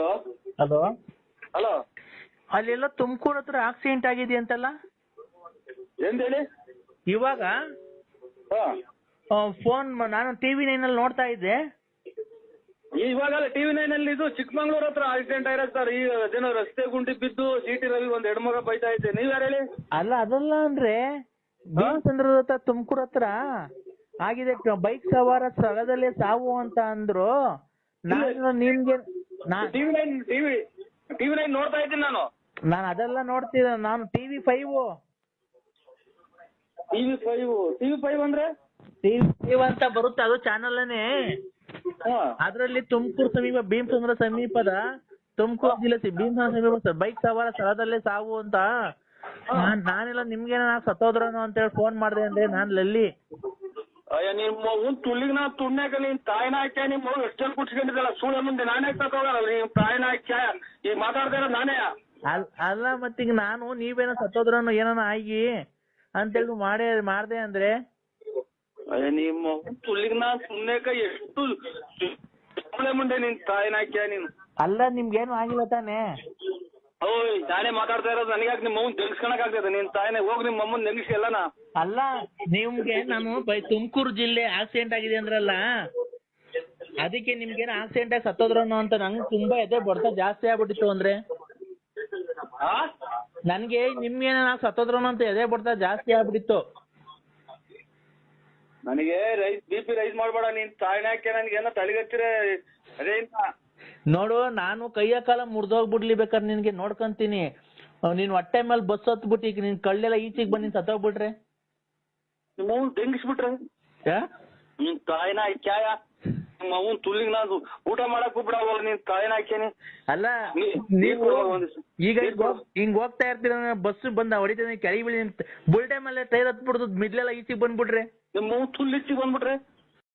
Hello hello hello ಅಲ್ಲೆಲ್ಲ ತುಮಕೂರು ಹತ್ರ accident ಆಗಿದೆ ಅಂತಲ್ಲ ಏನ್ ಹೇಳಿ ಇವಾಗ ಫೋನ್ ನಾನು ಟಿವಿ 9 ಅಲ್ಲಿ ನೋಡ್ತಾ ಇದ್ದೆ. ಇವಾಗಲ್ಲ TV 9 ಅಲ್ಲಿ ಇದು ಚಿಕ್ಕಮಂಗ್ಳೂರ್ ಹತ್ರ ಆಕ್ಸಿಡೆಂಟ್ ಆಗಿರೋದು ಸರ್. ಈಗ ಅದೇನೋ ರಸ್ತೆ ಗುಂಡಿ ಬಿದ್ದು ಸಿಟಿ ರವಿ ಒಂದ್ ಹೆಣ್ಮಗ ಬೈತಾ ಇದ್ದೆ. ನೀವ್ ಯಾರು ಹೇಳಿ? ಅದಲ್ಲ ಅಂದ್ರೆ ಭೀಮಸಂದ್ರದ ಹತ್ರ ತುಮಕೂರು ಹತ್ರ ಆಗಿದೆ, ಬೈಕ್ ಸವಾರ ಸ್ಥಳದಲ್ಲೇ ಸಾವು ಅಂತ ಅಂದ್ರು. ನಾನು ನಿಮ್ಗೆ ಟಿವಿ 9 ನೋಡ್ತಾ ಇದ್ದೀನಿ ನಾನು ಅದೆಲ್ಲ ನೋಡ್ತಿದ್ದೆ. ನಾನು ಟಿವಿ 5 ಅಂದ್ರೆ ಟಿವಿ 5 ಅಂತ ಬರುತ್ತೆ, ಅದು ಚಾನಲ್ನೇ. ಅದ್ರಲ್ಲಿ ತುಮಕೂರು ಸಮೀಪ ಭೀಮಸಂದ್ರ ಸಮೀಪದ ತುಮಕೂರು ಜಿಲ್ಲೆ ಭೀಮಸಂದ್ರ ಸಮೀಪ ಬೈಕ್ ಸವಾರ ಸ್ಥಳದಲ್ಲೇ ಸಾವು ಅಂತ. ನಾನೆಲ್ಲ ನಿಮ್ಗೇನ ಸತ್ತೋದ್ರನು ಅಂತ ಹೇಳಿ ಫೋನ್ ಮಾಡಿದೆ ಅಂದ್ರೆ ನಾನು ಲಲ್ಲಿ. ಅಯ್ಯ ನಿಮ್ಮ ತುಳ್ಳಿಗ್ ನಾ ತುಣ್ಯಾಕ ನೀನ್ ತಾಯಿನ ಹಾಕ್ಯ ನಿಮ್ಮ ಮಗು ಎಷ್ಟು ಜನ ಕುಟ್ಸ್ಕೊಂಡಿದ್ದಲ್ಲ ಸುಳ್ಳ ಮುಂದೆ ನಾನೇ ಸತ್ತೋಗಲ್ಲ. ನೀವ್ ತಾಯಿನ ಹಾಕ್ಯ ಈಗ ಮಾತಾಡ್ತಾ ಇರೋದು ನಾನೇ. ಅಲ್ಲ ಮತ್ತೀಗ ನಾನು ನೀವೇನೋ ಸತ್ತೋದ್ರನು ಏನಾನ ಆಗಿ ಅಂತೇಳಿ ಮಾಡ್ದೆ ಅಂದ್ರೆ ಅಯ್ಯ ನಿಮ್ಮ ತುಳ್ಳಿಗ್ ನಾ ಸುಮ್ನೆಕ ಎಷ್ಟು ಸುಳ್ಳೆ ಮುಂದೆ ನಿನ್ ತಾಯಿನ ಹಾಕ್ಯ ನೀನು. ಅಲ್ಲ ನಿಮ್ಗೇನು ಆಗಿಲ್ಲ ತಾನೇ? ಓಯ್ ನಾನೇ ಮಾತಾಡ್ತಾ ಇರೋದು. ನನಗ್ಯಾಕೆ ನಿಮ್ಮ ಮಮ್ಮನ್ ತೆಗಿಸ್ಕೊಳಕ್ ಆಗ್ತದೆ? ನಿನ್ ತಾಯಿನೇ ಹೋಗಿ ನಿಮ್ಮ ಮಮ್ಮನ್ ನೆಗಿಸಿ ಎಲ್ಲನ. ಅಲ್ಲ ನಿಮ್ಗೆ ನಾನು ತುಮಕೂರು ಜಿಲ್ಲೆ ಆಕ್ಸಿಡೆಂಟ್ ಆಗಿದೆ ಅಂದ್ರಲ್ಲ, ಅದಕ್ಕೆ ನಿಮ್ಗೇನು ಆಕ್ಸಿಡೆಂಟ್ ಆಗಿ ಸತ್ತೋದ್ರನು ಅಂತ ನಂಗೆ ತುಂಬಾ ಎದೆ ಬಡ್ತ ಜಾಸ್ತಿ ಆಗ್ಬಿಟ್ಟಿತ್ತು. ಅಂದ್ರೆ ನನ್ಗೆ ನಿಮ್ಗೇನ ಸತ್ತೋದ್ರನು ಅಂತ ಎದೆ ಬಡ್ತ ಜಾಸ್ತಿ ಆಗ್ಬಿಟ್ಟಿತ್ತು. ನನಗೆ BP ರೈಸ್ ಮಾಡ್ಬೇಡ. ನೀನ್ ತಾಯಿನ ಹಾಕ್ಯ ನನ್ಗೇನೋ ತಲೆಗತ್ತಿರ ಅದೇ ನೋಡು, ನಾನು ಕೈಯ ಕಾಲ ಮುರಿದೋಗ್ಬಿಡ್ಲಿ ಬೇಕಾದ್ರೆ ನಿನ್ಗೆ ನೋಡ್ಕೊಂತೀನಿ. ನೀನ್ ಹೊಟ್ಟೆ ಮೇಲೆ ಬಸ್ ಹತ್ಬಿಟ್ಟು ಈಗ ನಿನ್ ಕಳ್ಳೆಲ್ಲ ಈಚೆಗೆ ಬಂದು ನೀನ್ ಸತ್ತೋಗ್ಬಿಟ್ರೆ ನಿಮ್ಮ ಅವ್ನ್ ತೆಂಗಿಸ್ಬಿಟ್ರೆ ನಿನ್ ತಾಯಿನ ಹಾಕ್ಯಾಯ ನಿಮ್ಮ ಅವ್ನ್ ತುಳ್ಳಿಗ್ ನಾನು ಊಟ ಮಾಡಕ್ ಬಿಡವಲ್ಲ. ನೀನ್ ತಾಯಿನ ಹಾಕ್ಯಾನಿ. ಅಲ್ಲ ನೀವು ಈಗ ಹಿಂಗ್ ಹೋಗ್ತಾ ಇರ್ತೀರ, ಬಸ್ ಬಂದ ಹೊಡಿತೀನಿ ಕೆಳಗೆ ಬೀಳಿ ಬುಲ್ಟೆ ಮೇಲೆ ಟೈರ್ ಹತ್ಬಿಡ್ದು ಮಿಡ್ಲೆಲ್ಲ ಈಚೆಗೆ ಬಂದ್ಬಿಟ್ರೆ ನಿಮ್ಮ ಅವ್ನ್ ತುಳ್ಳಿಚ್ಚಿಗೆ ಬಂದ್ಬಿಟ್ರೆ